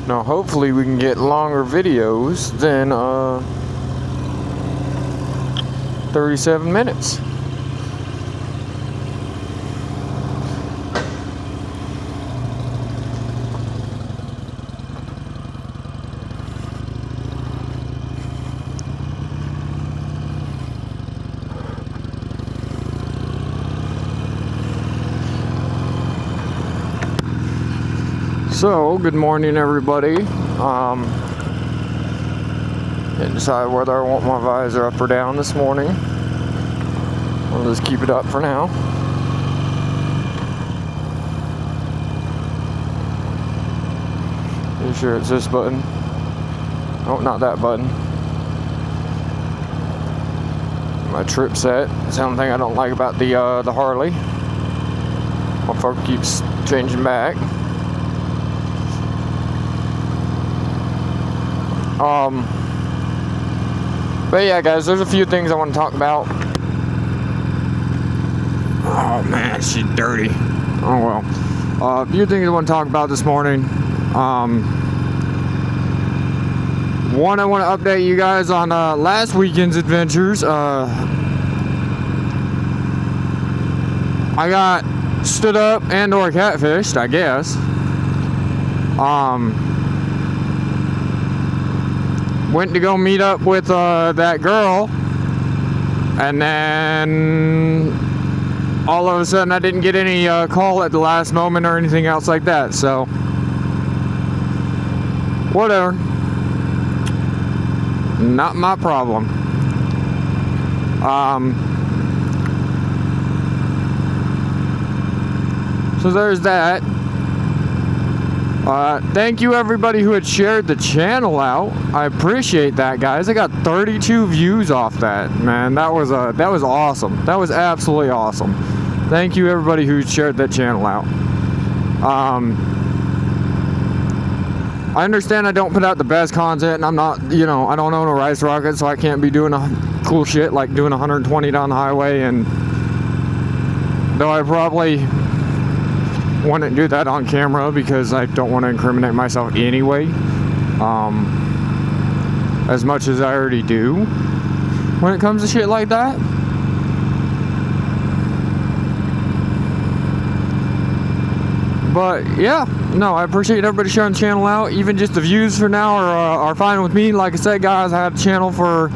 Now hopefully we can get longer videos than 37 minutes. So, good morning everybody. Didn't decide whether I want my visor up or down this morning. I'll just keep it up for now. You sure it's this button? Oh, not that button. My trip set. That's the only thing I don't like about the Harley. My fork keeps changing back. But yeah, guys, there's a few things I want to talk about. Oh man, she's dirty. Oh well. A few things I want to talk about this morning. One, I want to update you guys on last weekend's adventures. I got stood up and or catfished, I guess. Went to go meet up with that girl, and then all of a sudden I didn't get any call at the last moment or anything else like that, so whatever, not my problem. So there's that. Thank you everybody who had shared the channel out. I appreciate that, guys. I got 32 views off that, man. That was awesome. That was absolutely awesome. Thank you everybody who shared that channel out. I understand I don't put out the best content, and I'm not, I don't own a Rice Rocket, so I can't be doing a cool shit like doing 120 down the highway, and though I probably wouldn't do that on camera because I don't want to incriminate myself anyway, as much as I already do when it comes to shit like that. But yeah, no, I appreciate everybody sharing the channel out. Even just the views for now are fine with me. Like I said, guys, I had a channel for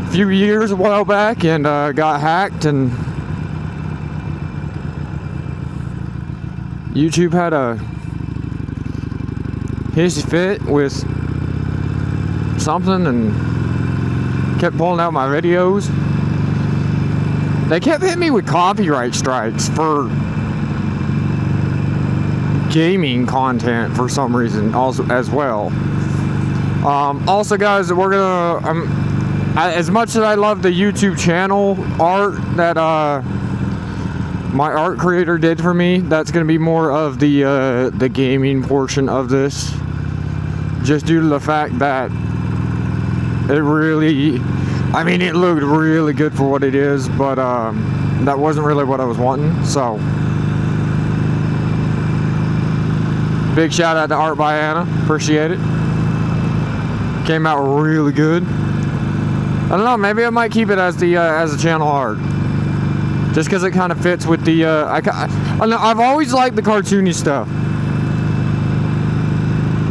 a few years a while back, and got hacked, and YouTube had a hissy fit with something and kept pulling out my videos. They kept hitting me with copyright strikes for gaming content for some reason also as well. Also, guys, we're gonna as much as I love the YouTube channel art that my art creator did for me, that's going to be more of the gaming portion of this, just due to the fact that it really, it looked really good for what it is, but that wasn't really what I was wanting. So big shout out to Art by Anna, appreciate it. Came out really good. I don't know, maybe I might keep it as the channel art, just because it kind of fits with the, I've always liked the cartoony stuff.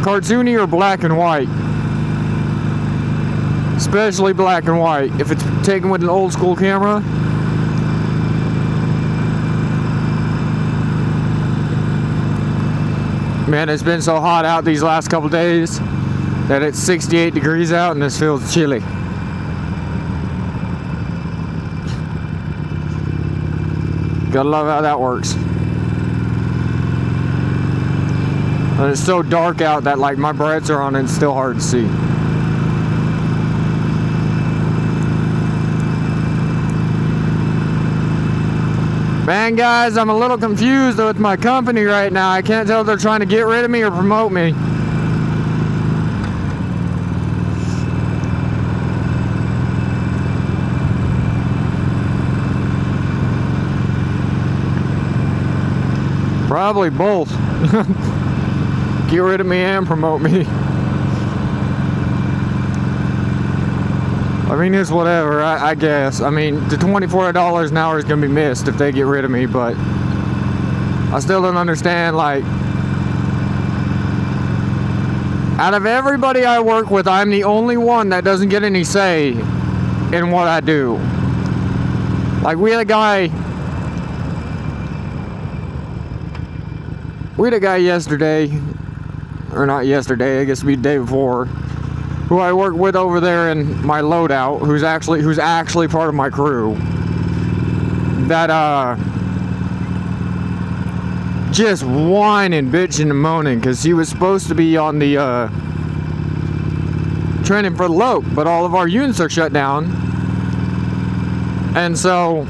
Cartoony or black and white. Especially black and white. If it's taken with an old school camera. Man, it's been so hot out these last couple days that it's 68 degrees out and this feels chilly. Gotta love how that works. And it's so dark out that like my brights are on and it's still hard to see. Man, guys, I'm a little confused with my company right now. I can't tell if they're trying to get rid of me or promote me. Probably both. get rid of me and promote me. I mean, it's whatever, I guess. I mean, the $24 an hour is going to be missed if they get rid of me, but I still don't understand, like, out of everybody I work with, I'm the only one that doesn't get any say in what I do. Like, we had a guy yesterday, or not yesterday, I guess it'd be the day before, who I work with over there in my loadout, who's actually part of my crew, that just whining, bitching, and moaning because he was supposed to be on the training for the Loke, but all of our units are shut down. And so,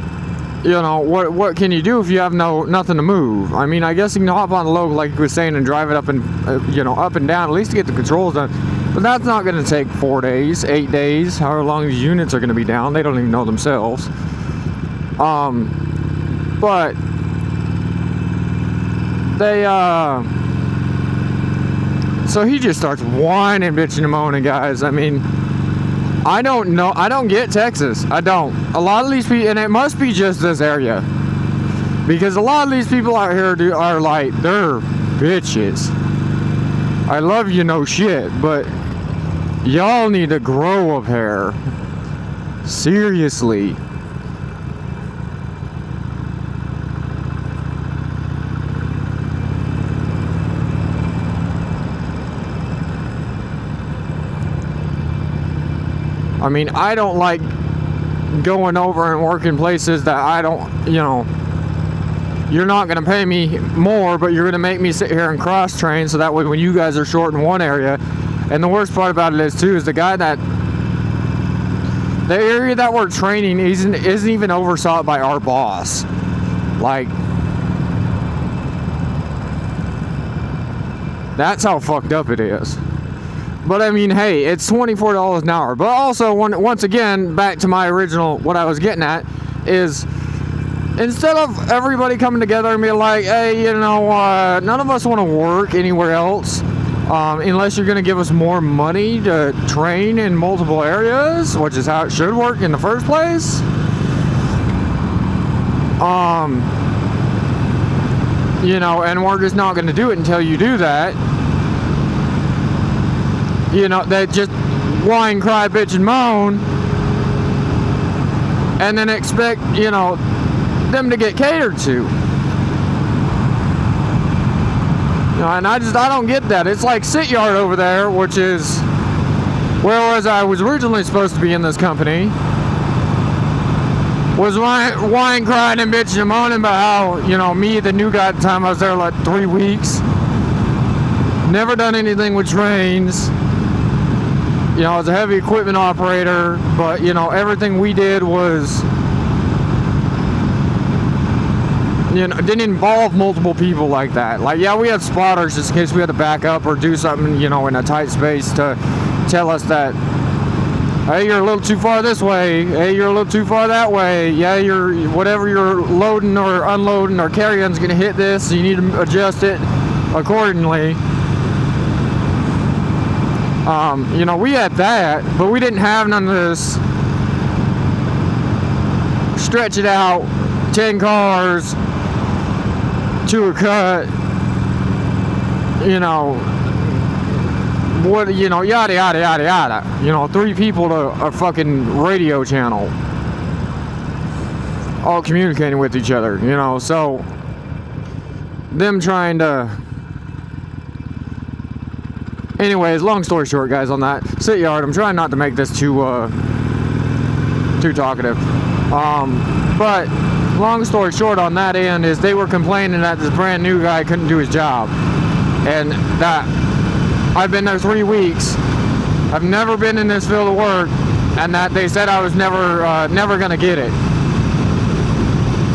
you know, what can you do if you have nothing to move? I mean, I guess you can hop on the Loke, like he was saying, and drive it up and up and down, at least to get the controls done. But that's not going to take 4 days, 8 days, however long these units are going to be down. They don't even know themselves. But they, so he just starts whining, bitching, and moaning, guys. I mean, I don't know. I don't get Texas. I don't. A lot of these people, and it must be just this area, because a lot of these people out here are like, they're bitches. I love you, no shit, but y'all need to grow up here. Seriously. I mean, I don't like going over and working places that I don't, you're not going to pay me more, but you're going to make me sit here and cross train, so that way when you guys are short in one area. And the worst part about it is too, is the area that we're training isn't even oversaw by our boss. Like, that's how fucked up it is. But I mean, hey, it's $24 an hour. But also, once again, back to my original, what I was getting at, is instead of everybody coming together and being like, hey, none of us want to work anywhere else, unless you're going to give us more money to train in multiple areas, which is how it should work in the first place. And we're just not going to do it until you do that. They just whine, cry, bitch, and moan, and then expect, them to get catered to. And I don't get that. It's like Sit Yard over there, which is where I was originally supposed to be in this company, was whine, crying, and bitching and moaning about how, me, the new guy at the time, I was there like 3 weeks, never done anything with trains. I was a heavy equipment operator, but, everything we did was, didn't involve multiple people like that. Like, yeah, we had spotters just in case we had to back up or do something, in a tight space to tell us that, hey, you're a little too far this way. Hey, you're a little too far that way. Yeah, whatever you're loading or unloading or carrying is going to hit this, so you need to adjust it accordingly. We had that, but we didn't have none of this stretch it out, 10 cars to a cut, yada, yada, yada, yada. 3 people to a fucking radio channel, all communicating with each other, so them trying to... Anyways, long story short, guys, on that Sit Yard, I'm trying not to make this too talkative. But long story short on that end is they were complaining that this brand new guy couldn't do his job. And that I've been there 3 weeks. I've never been in this field of work, and that they said I was never gonna get it.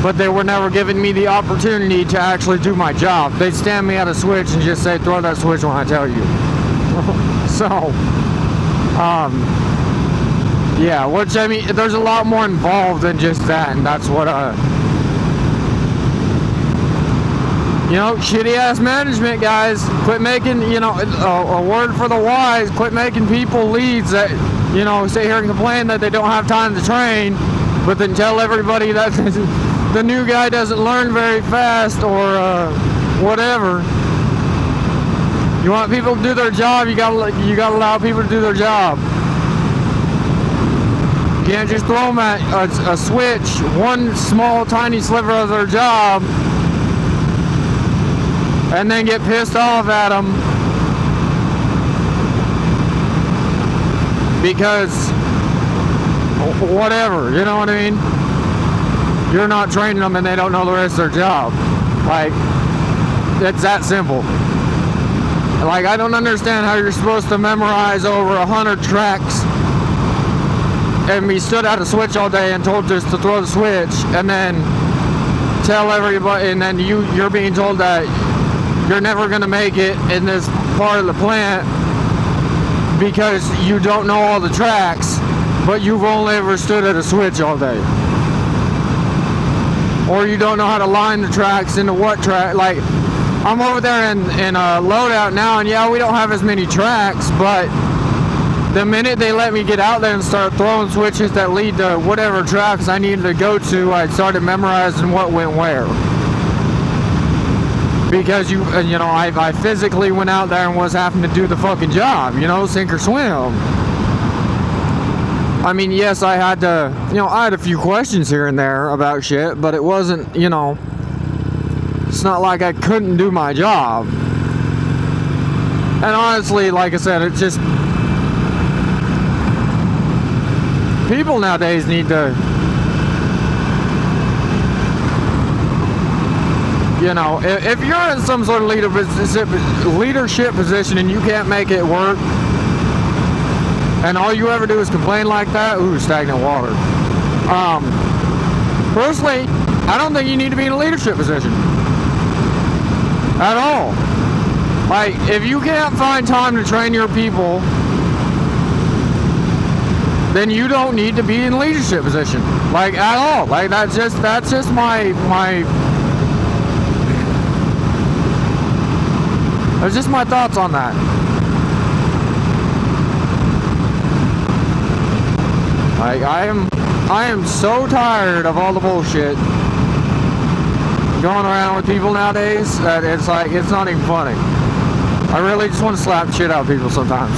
But they were never giving me the opportunity to actually do my job. They'd stand me at a switch and just say, throw that switch when I tell you. So, yeah, which, I mean, there's a lot more involved than just that, and that's what, You know, shitty ass management, guys. Quit making, you know, a word for the wise. Quit making people leads that, you know, sit here and complain that they don't have time to train, but then tell everybody that the new guy doesn't learn very fast or whatever. You want people to do their job, you gotta allow people to do their job. You can't just throw them at a switch, one small tiny sliver of their job, and then get pissed off at them because whatever, you know what I mean? You're not training them and they don't know the rest of their job. Like, it's that simple. Like, I don't understand how you're supposed to memorize over 100 tracks and be stood at a switch all day and told just to throw the switch, and then tell everybody, and then you're being told that you're never going to make it in this part of the plant because you don't know all the tracks, but you've only ever stood at a switch all day. Or you don't know how to line the tracks into what track. Like, I'm over there in loadout now, and yeah, we don't have as many tracks, but the minute they let me get out there and start throwing switches that lead to whatever tracks I needed to go to, I started memorizing what went where. Because you know, I physically went out there and was having to do the fucking job, you know, sink or swim. I mean, yes, I had to, you know, I had a few questions here and there about shit, but it wasn't, you know, it's not like I couldn't do my job. And honestly, like I said, it's just, people nowadays need to, you know, if you're in some sort of leadership position and you can't make it work, and all you ever do is complain like that, ooh, stagnant water. Personally, I don't think you need to be in a leadership position at all. Like, if you can't find time to train your people, then you don't need to be in a leadership position, like, at all. Like, that's just my that's just my thoughts on that. Like, I am so tired of all the bullshit going around with people nowadays that it's like, it's not even funny. I really just want to slap shit out of people sometimes.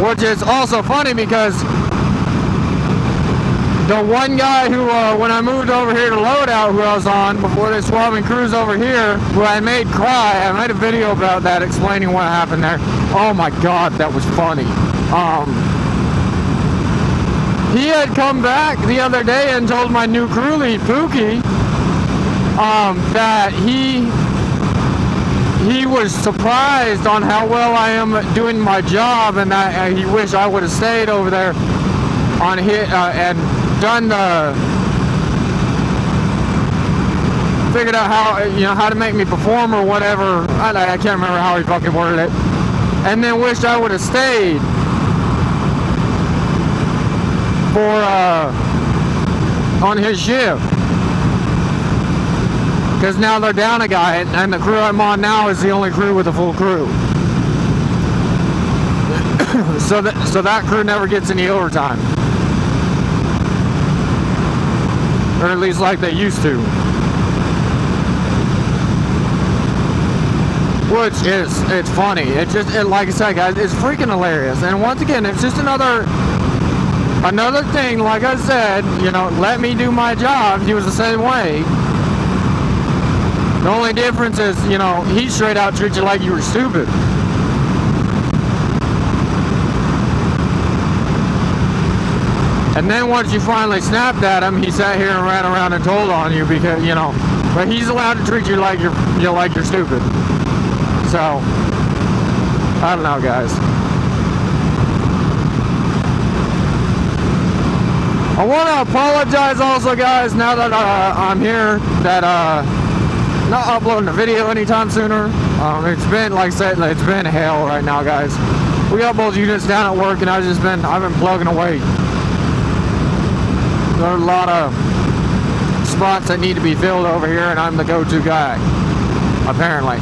Which is also funny because the one guy who, when I moved over here to Loadout, who I was on before they swabbing crews over here, who I made cry, I made a video about that explaining what happened there. Oh my god, that was funny. He had come back the other day and told my new crew lead, Pookie, that he was surprised on how well I am doing my job, and that he wished I would have stayed over there on hit and done figured out how, you know, how to make me perform or whatever. I can't remember how he fucking worded it. And then wished I would have stayed for on his shift, because now they're down a guy, and the crew I'm on now is the only crew with a full crew. so that crew never gets any overtime, or at least like they used to. Which is, it's funny. It's just, like I said, guys, it's freaking hilarious. And once again, it's just another thing. Like I said, you know, let me do my job. He was the same way. The only difference is, you know, he straight out treats you like you were stupid. And then once you finally snapped at him, he sat here and ran around and told on you, because, you know, but he's allowed to treat you like you're stupid. So, I don't know, guys. I want to apologize also, guys, now that I'm here, that not uploading a video anytime sooner. It's been, like I said, it's been hell right now, guys. We got both units down at work, and I've been plugging away. There's a lot of spots that need to be filled over here, and I'm the go-to guy, apparently.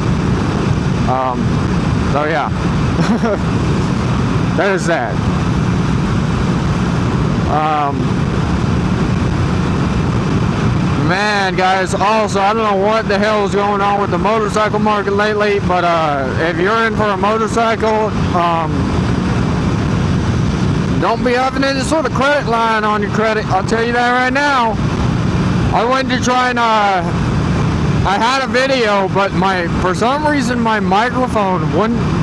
So yeah, there's that. Man, guys, also, I don't know what the hell is going on with the motorcycle market lately, but if you're in for a motorcycle, don't be having any sort of credit line on your credit. I'll tell you that right now. I went to try and I had a video, but for some reason my microphone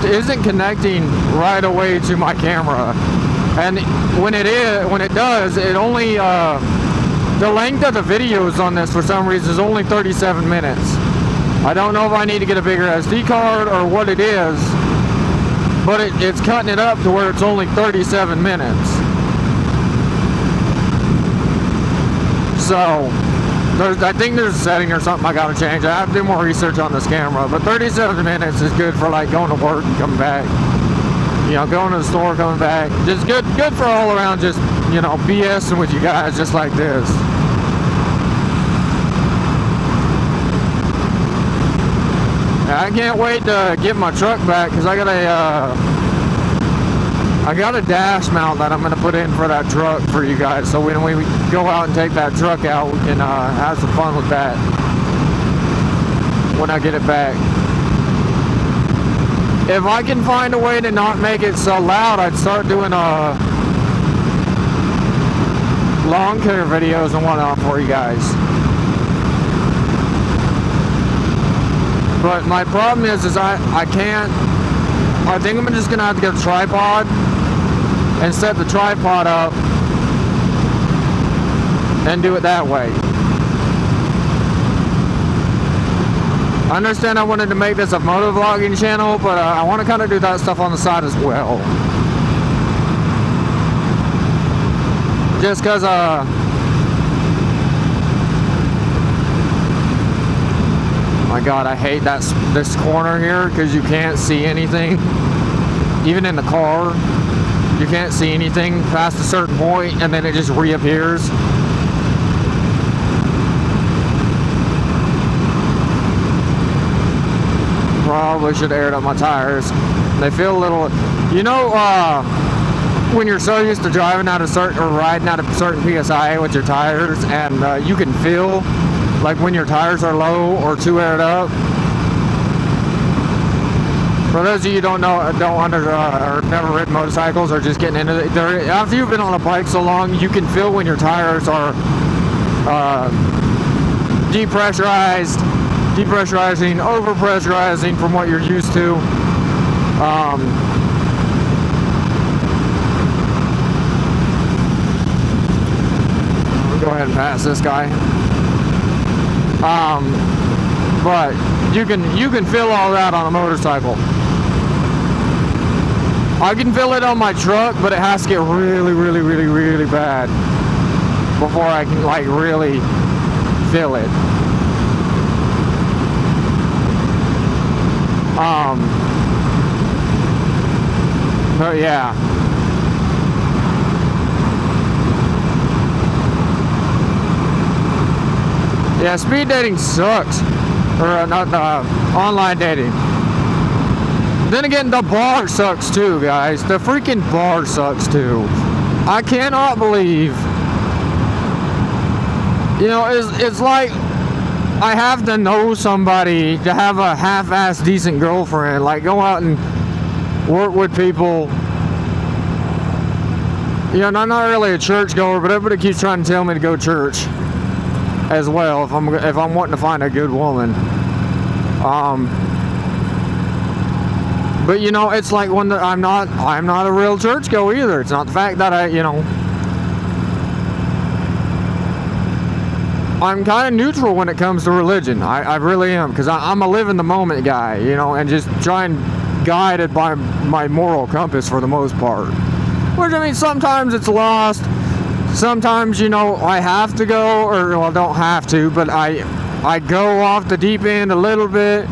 isn't connecting right away to my camera, and when it does, it only the length of the videos on this for some reason is only 37 minutes. I don't know if I need to get a bigger SD card or what it is, but it's cutting it up to where it's only 37 minutes. So I think there's a setting or something I gotta change. I have to do more research on this camera, but 37 minutes is good for like going to work and coming back. You know, going to the store, coming back. Just good for all around, just, you know, BSing with you guys just like this. I can't wait to get my truck back, because I got a dash mount that I'm going to put in for that truck for you guys, so when we go out and take that truck out, we can have some fun with that when I get it back. If I can find a way to not make it so loud, I'd start doing lawn care videos and whatnot for you guys. But my problem is I can't. I think I'm just gonna have to get a tripod and set the tripod up and do it that way. I understand I wanted to make this a motovlogging channel, but I want to kind of do that stuff on the side as well. Just because, my God, I hate this corner here, because you can't see anything. Even in the car, you can't see anything past a certain point, and then it just reappears. Probably should have aired up my tires. They feel a little, you know, when you're so used to driving at a certain, or riding at a certain PSI with your tires, and you can feel like when your tires are low or too aired up. For those of you who don't know, or never ridden motorcycles, or just getting into it, after you've been on a bike so long, you can feel when your tires are depressurizing, overpressurizing from what you're used to. I'll go ahead and pass this guy. But you can feel all that on a motorcycle. I can feel it on my truck, but it has to get really, really, really, really bad before I can like really feel it. But yeah. Yeah, speed dating sucks. Or not online dating. Then again, the bar sucks too, guys. The freaking bar sucks too. I cannot believe. You know, it's like I have to know somebody to have a half-ass decent girlfriend. Like, go out and work with people. You know, I'm not really a church goer, but everybody keeps trying to tell me to go to church as well if I'm wanting to find a good woman. But you know, it's like when I'm not a real church goer either. It's not the fact that I'm kind of neutral when it comes to religion. I really am, because I'm a live in the moment guy, you know, and just try and guide it by my moral compass for the most part. Which, I mean, sometimes it's lost. Sometimes, you know, I have to go, or well, I don't have to, but I go off the deep end a little bit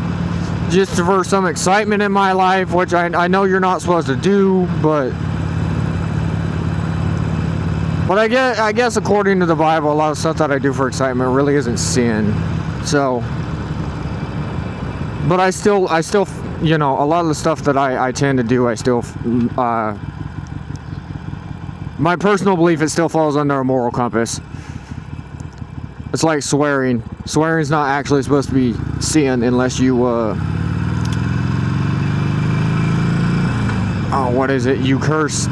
just for some excitement in my life, which I know you're not supposed to do, but But I guess according to the Bible, a lot of stuff that I do for excitement really isn't sin. So, but I still, you know, a lot of the stuff that I tend to do, I still, my personal belief, it still falls under a moral compass. It's like swearing. Swearing's not actually supposed to be sin unless you, what is it? You curse,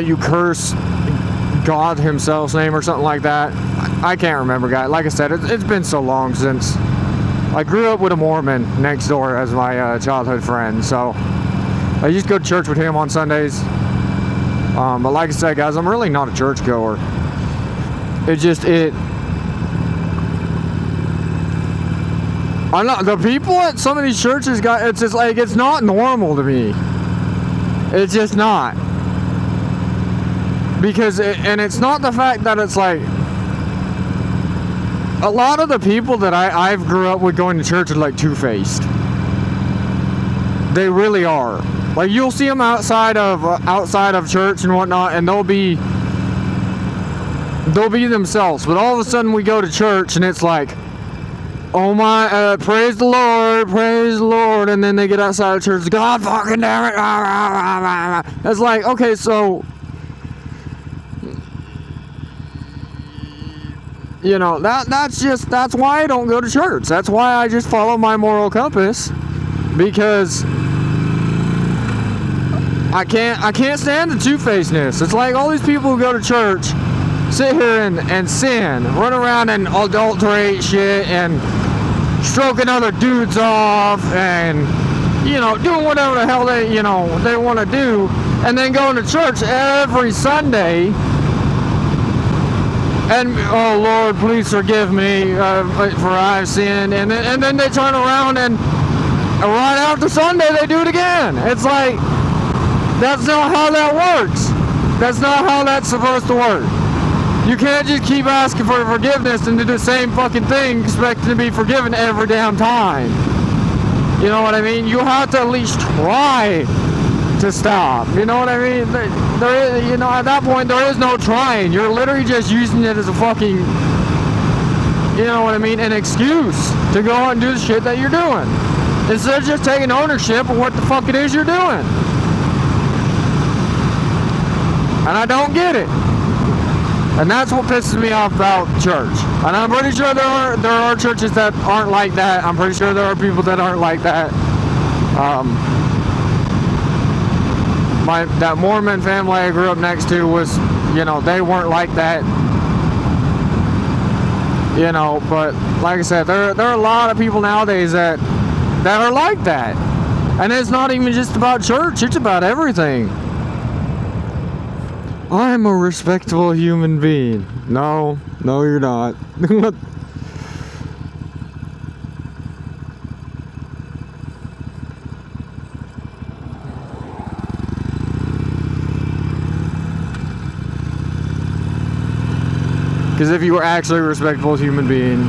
you curse God himself's name or something like that. I can't remember, guys. Like I said, it's been so long since I grew up with a Mormon next door as my childhood friend, so I used to go to church with him on Sundays. But like I said, guys, I'm really not a churchgoer. I'm not, the people at some of these churches, guys, it's just like, it's not normal to me. It's just not. Because, and it's not the fact that it's like, a lot of the people that I've grew up with going to church are like two-faced. They really are. Like, you'll see them outside of church and whatnot, and they'll be themselves. But all of a sudden we go to church and it's like, oh my, praise the Lord, and then they get outside of church, God fucking damn it. It's like, okay, so, you know, that's why I don't go to church. That's why I just follow my moral compass, because I can't stand the two-facedness. It's like all these people who go to church sit here and sin, run around and adulterate shit and stroking other dudes off and, you know, doing whatever the hell they want to do, and then going to church every Sunday and, oh Lord, please forgive me for I've sinned, and then they turn around and right after Sunday they do it again. It's like, that's not how that works. That's not how that's supposed to work. You can't just keep asking for forgiveness and do the same fucking thing expecting to be forgiven every damn time. You know what I mean? You have to at least try to stop. You know what I mean? There is, you know, at that point there is no trying. You're literally just using it as a fucking, you know what I mean, an excuse to go out and do the shit that you're doing, instead of just taking ownership of what the fuck it is you're doing. And I don't get it. And that's what pisses me off about church. And I'm pretty sure there are churches that aren't like that. I'm pretty sure there are people that aren't like that. That Mormon family I grew up next to was, you know, they weren't like that. You know, but like I said, there are a lot of people nowadays that are like that. And it's not even just about church, it's about everything. I'm a respectable human being. No, you're not. Because if you were actually a respectable human being,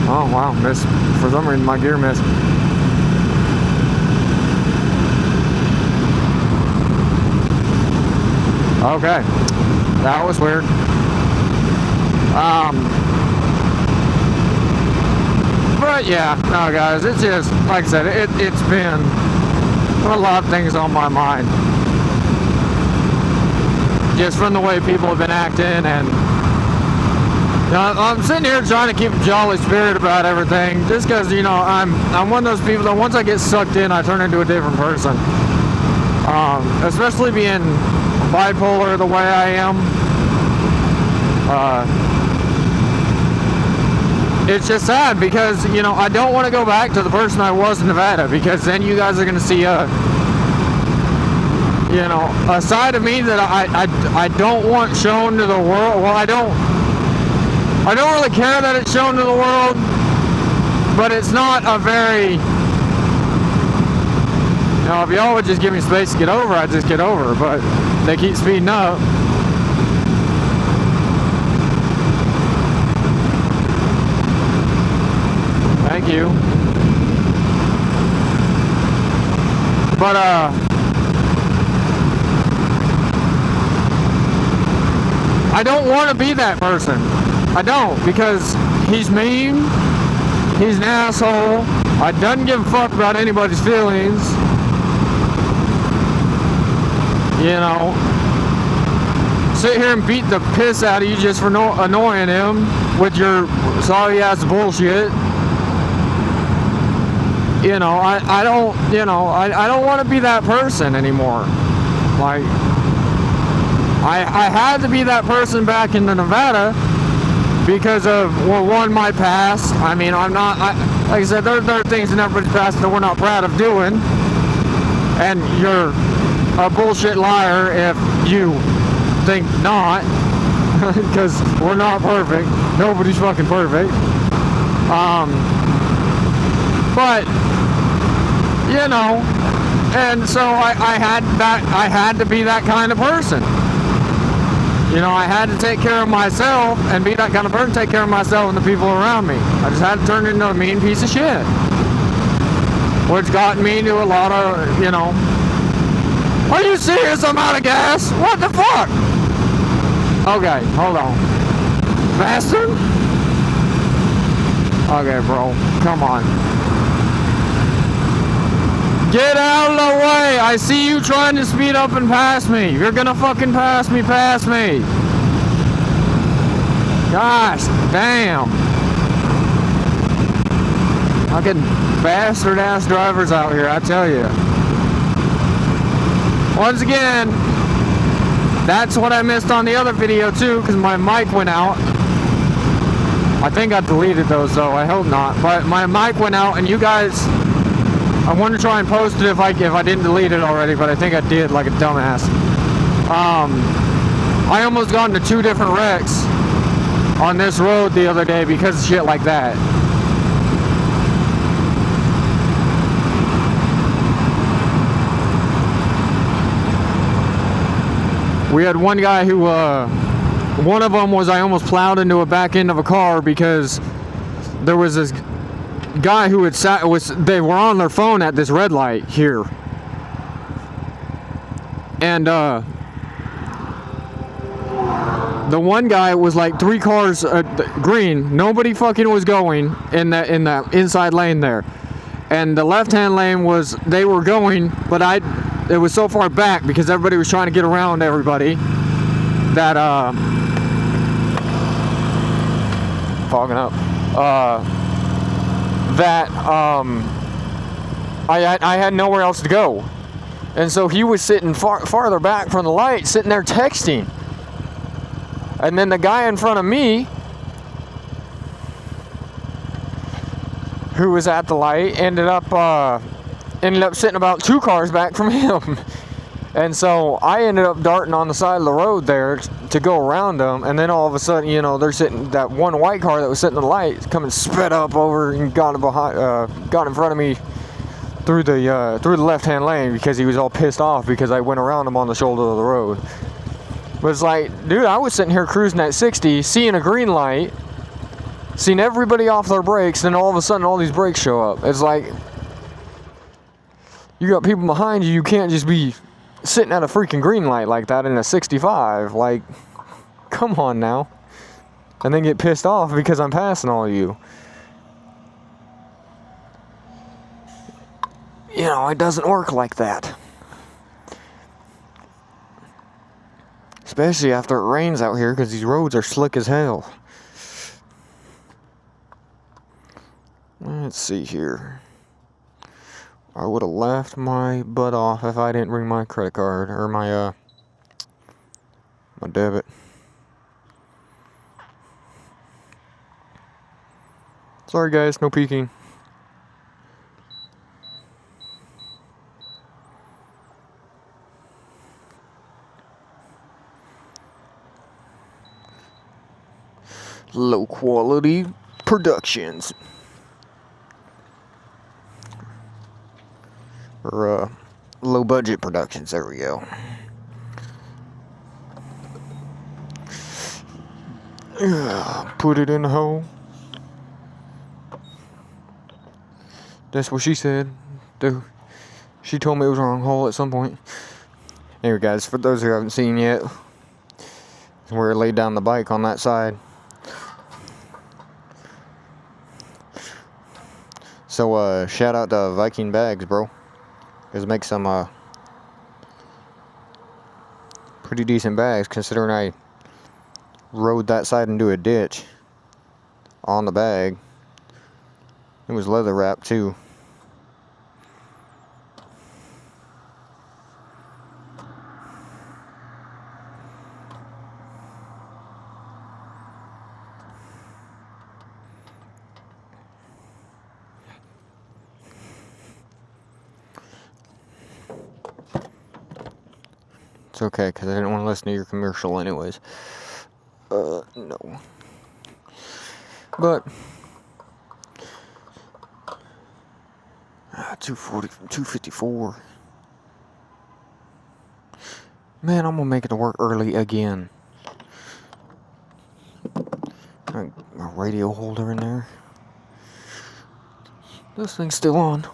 oh wow, missed. For some reason my gear missed. Okay, that was weird. But yeah, no guys, it's just, like I said, it's been a lot of things on my mind. Just from the way people have been acting, and you know, I'm sitting here trying to keep a jolly spirit about everything, just because, you know, I'm one of those people that once I get sucked in, I turn into a different person. Especially being bipolar the way I am. It's just sad because, you know, I don't want to go back to the person I was in Nevada, because then you guys are going to see a side of me that I don't want shown to the world. Well, I don't really care that it's shown to the world, but it's not a very, you know, if y'all would just give me space to get over, I'd just get over, but they keep speeding up. you. But, I don't want to be that person. I don't, because he's mean, he's an asshole, I doesn't give a fuck about anybody's feelings, you know, sit here and beat the piss out of you just for annoying him with your sorry ass bullshit. You know, I don't, you know, I don't want to be that person anymore. Like, I had to be that person back in Nevada because of, well, one, my past. I mean, I'm not, like I said, there are things in everybody's past that we're not proud of doing. And you're a bullshit liar if you think not, because we're not perfect. Nobody's fucking perfect. But, you know, and so I had to be that kind of person. You know, I had to take care of myself and be that kind of person, take care of myself and the people around me. I just had to turn into a mean piece of shit. Which got me to a lot of, you know, are you serious? I'm out of gas? What the fuck? Okay, hold on. Bastard? Okay, bro, come on. Get out of the way! I see you trying to speed up and pass me. You're gonna fucking pass me. Gosh, damn. Fucking bastard ass drivers out here, I tell you. Once again, that's what I missed on the other video too, because my mic went out. I think I deleted those though, I hope not. But my mic went out and you guys, I wanted to try and post it if I didn't delete it already, but I think I did like a dumbass. I almost got into 2 different wrecks on this road the other day because of shit like that. We had one guy who, one of them was I almost plowed into a back end of a car because there was this guy who had they were on their phone at this red light here. And, the one guy was like 3 cars green. Nobody fucking was going in that inside lane there. And the left-hand lane was, they were going, but it was so far back because everybody was trying to get around everybody that fogging up. I had nowhere else to go. And so he was sitting farther back from the light, sitting there texting. And then the guy in front of me, who was at the light, ended up sitting about 2 cars back from him. And so I ended up darting on the side of the road there to go around them. And then all of a sudden, you know, they're sitting, that one white car that was sitting in the light, coming sped up over and got in front of me through the left-hand lane because he was all pissed off because I went around him on the shoulder of the road. But it's like, dude, I was sitting here cruising at 60, seeing a green light, seeing everybody off their brakes, then all of a sudden all these brakes show up. It's like, you got people behind you, you can't just be sitting at a freaking green light like that in a 65. Like, come on now. And then get pissed off because I'm passing all of you. You know, it doesn't work like that. Especially after it rains out here because these roads are slick as hell. Let's see here. I would have laughed my butt off if I didn't bring my credit card or my debit. Sorry guys, no peeking. Low quality productions. Or low budget productions, there we go. Put it in the hole. That's what she said. Dude, she told me it was the wrong hole at some point. Anyway, guys, for those who haven't seen yet, where I laid down the bike on that side. So, shout out to Viking Bags, bro. Guys make some, pretty decent bags, considering I rode that side into a ditch on the bag. It was leather wrapped, too. It's okay, because I didn't want to listen to your commercial anyways. No. But 240 from 254. Man, I'm gonna make it to work early again. My radio holder in there. This thing's still on.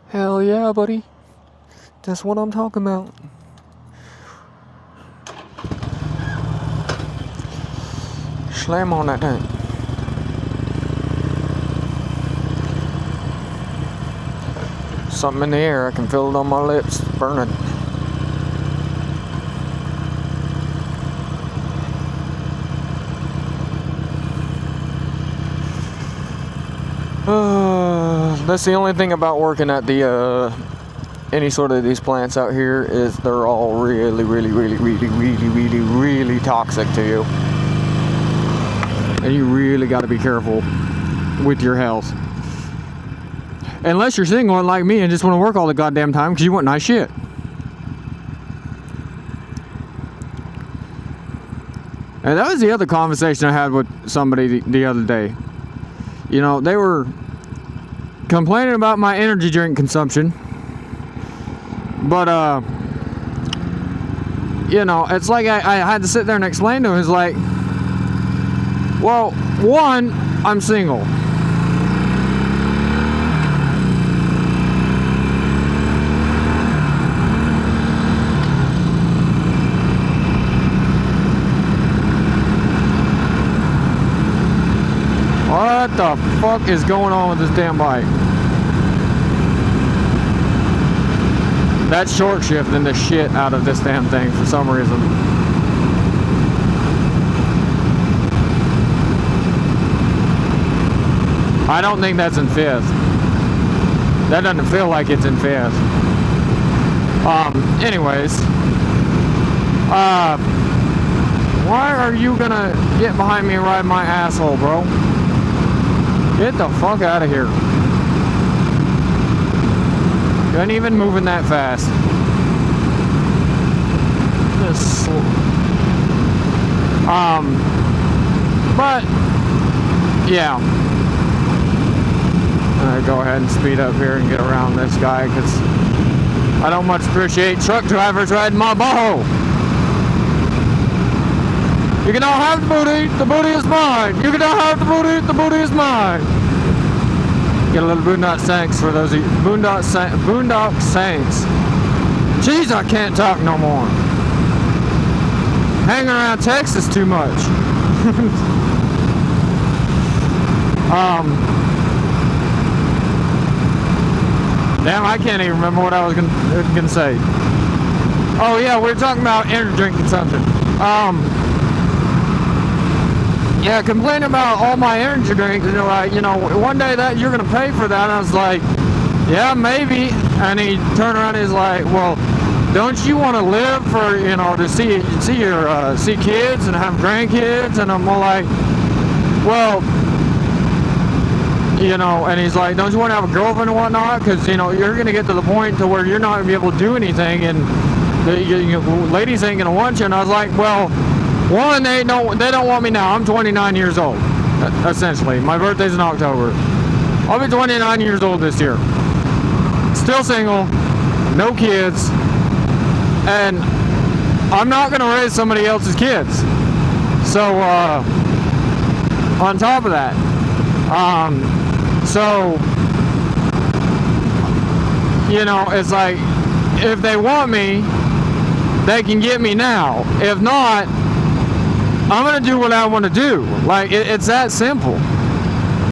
Hell yeah, buddy. That's what I'm talking about. Slam on that thing. Something in the air, I can feel it on my lips, burning. That's the only thing about working at the any sort of these plants out here is they're all really toxic to you. And you really got to be careful with your health. Unless you're single and like me and just want to work all the goddamn time because you want nice shit. And that was the other conversation I had with somebody the other day. You know, they were complaining about my energy drink consumption. But, you know, it's like I had to sit there and explain to him. It's like, well, one, I'm single. What the fuck is going on with this damn bike? That's short shifting the shit out of this damn thing for some reason. I don't think that's in fifth. That doesn't feel like it's in fifth. Anyways. Why are you gonna get behind me and ride my asshole, bro? Get the fuck out of here. You ain't even moving that fast. Just but yeah. I'm gonna go ahead and speed up here and get around this guy because I don't much appreciate truck drivers riding my boho. You can all have the booty is mine. You can all have the booty is mine. Get a little Boondock Saints for those of you. Boondock Saints. Jeez, I can't talk no more. Hanging around Texas too much. Damn, I can't even remember what I was gonna say. Oh yeah, we were talking about energy drink consumption. Yeah, complaining about all my energy drinks, and like, you know, one day that you're gonna pay for that, and I was like, yeah, maybe. And he turned around and he's like, well, don't you want to live for, you know, to see kids and have grandkids? And I'm like, well, you know, and he's like, don't you want to have a girlfriend and whatnot? Because, you know, you're gonna get to the point to where you're not gonna be able to do anything, and the ladies ain't gonna want you. And I was like, well, one, they don't want me now. I'm 29 years old, essentially. My birthday's in October. I'll be 29 years old this year. Still single, no kids, and I'm not gonna raise somebody else's kids. So, on top of that, so you know, it's like, if they want me, they can get me now. If not, I'm gonna do what I want to do. Like, it's that simple.